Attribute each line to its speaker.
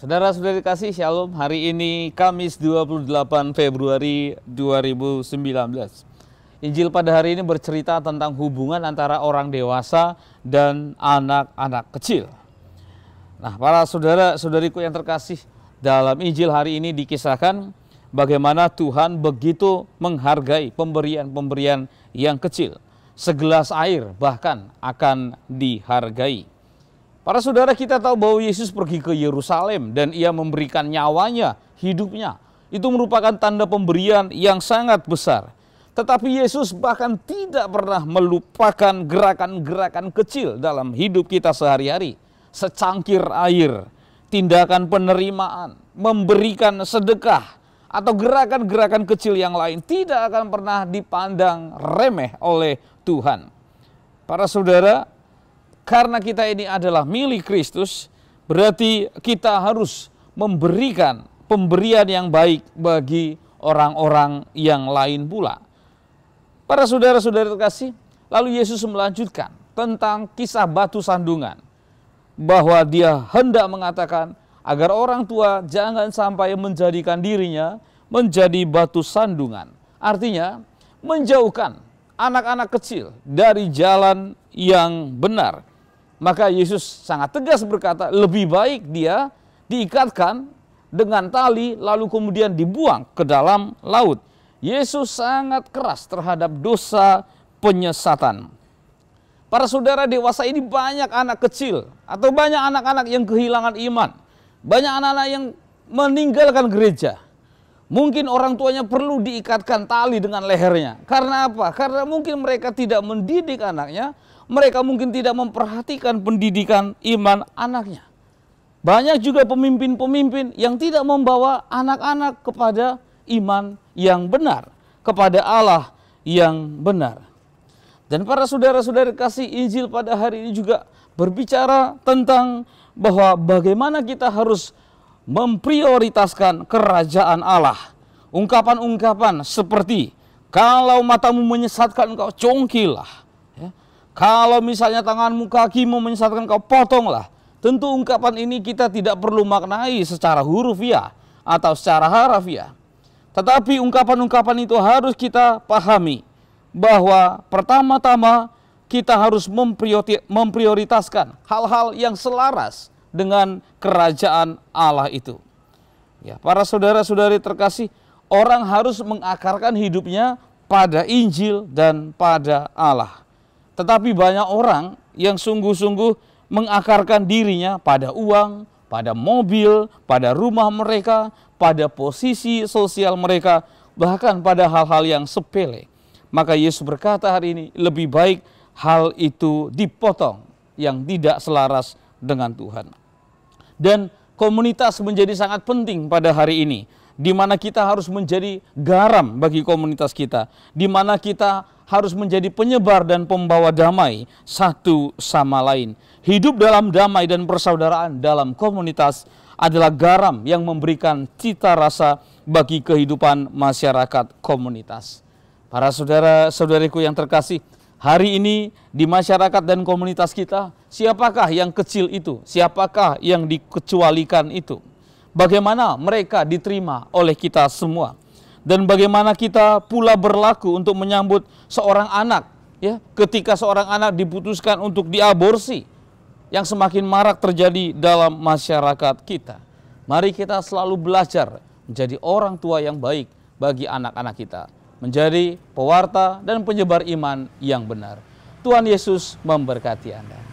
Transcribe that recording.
Speaker 1: Saudara-saudari kasih, Shalom. Hari ini Kamis 28 Februari 2019. Injil pada hari ini bercerita tentang hubungan antara orang dewasa dan anak-anak kecil. Nah, para saudara-saudariku yang terkasih, dalam Injil hari ini dikisahkan bagaimana Tuhan begitu menghargai pemberian-pemberian yang kecil. Segelas air bahkan akan dihargai. Para saudara, kita tahu bahwa Yesus pergi ke Yerusalem dan ia memberikan nyawanya, hidupnya. Itu merupakan tanda pemberian yang sangat besar. Tetapi Yesus bahkan tidak pernah melupakan gerakan-gerakan kecil dalam hidup kita sehari-hari. Secangkir air, tindakan penerimaan, memberikan sedekah, atau gerakan-gerakan kecil yang lain tidak akan pernah dipandang remeh oleh Tuhan. Para saudara, karena kita ini adalah milik Kristus, berarti kita harus memberikan pemberian yang baik bagi orang-orang yang lain pula. Para saudara-saudara terkasih, lalu Yesus melanjutkan tentang kisah batu sandungan, bahwa dia hendak mengatakan agar orang tua jangan sampai menjadikan dirinya menjadi batu sandungan. Artinya, menjauhkan anak-anak kecil dari jalan yang benar. Maka Yesus sangat tegas berkata, lebih baik dia diikatkan dengan tali lalu kemudian dibuang ke dalam laut. Yesus sangat keras terhadap dosa penyesatan. Para saudara dewasa ini banyak anak kecil atau banyak anak-anak yang kehilangan iman. Banyak anak-anak yang meninggalkan gereja. Mungkin orang tuanya perlu diikatkan tali dengan lehernya. Karena apa? Karena mungkin mereka tidak mendidik anaknya. Mereka mungkin tidak memperhatikan pendidikan iman anaknya. Banyak juga pemimpin-pemimpin yang tidak membawa anak-anak kepada iman yang benar, kepada Allah yang benar. Dan para saudara-saudara kasih, Injil pada hari ini juga berbicara tentang bahwa bagaimana kita harus memprioritaskan kerajaan Allah. Ungkapan-ungkapan seperti, kalau matamu menyesatkan engkau congkilah. Kalau misalnya tanganmu, kakimu menyesatkan kau potonglah. Tentu ungkapan ini kita tidak perlu maknai secara hurufiah atau secara harafiah. Tetapi ungkapan-ungkapan itu harus kita pahami bahwa pertama-tama kita harus memprioritaskan hal-hal yang selaras dengan kerajaan Allah itu. Ya, para saudara-saudari terkasih, orang harus mengakarkan hidupnya pada Injil dan pada Allah. Tetapi banyak orang yang sungguh-sungguh mengakarkan dirinya pada uang, pada mobil, pada rumah mereka, pada posisi sosial mereka, bahkan pada hal-hal yang sepele. Maka Yesus berkata hari ini, lebih baik hal itu dipotong yang tidak selaras dengan Tuhan. Dan komunitas menjadi sangat penting pada hari ini, di mana kita harus menjadi garam bagi komunitas kita, di mana kita harus menjadi penyebar dan pembawa damai satu sama lain. Hidup dalam damai dan persaudaraan dalam komunitas adalah garam yang memberikan cita rasa bagi kehidupan masyarakat komunitas. Para saudara-saudariku yang terkasih, hari ini di masyarakat dan komunitas kita, siapakah yang kecil itu? Siapakah yang dikecualikan itu? Bagaimana mereka diterima oleh kita semua? Dan bagaimana kita pula berlaku untuk menyambut seorang anak, ya, ketika seorang anak diputuskan untuk diaborsi, yang semakin marak terjadi dalam masyarakat kita. Mari kita selalu belajar menjadi orang tua yang baik bagi anak-anak kita, menjadi pewarta dan penyebar iman yang benar. Tuhan Yesus memberkati Anda.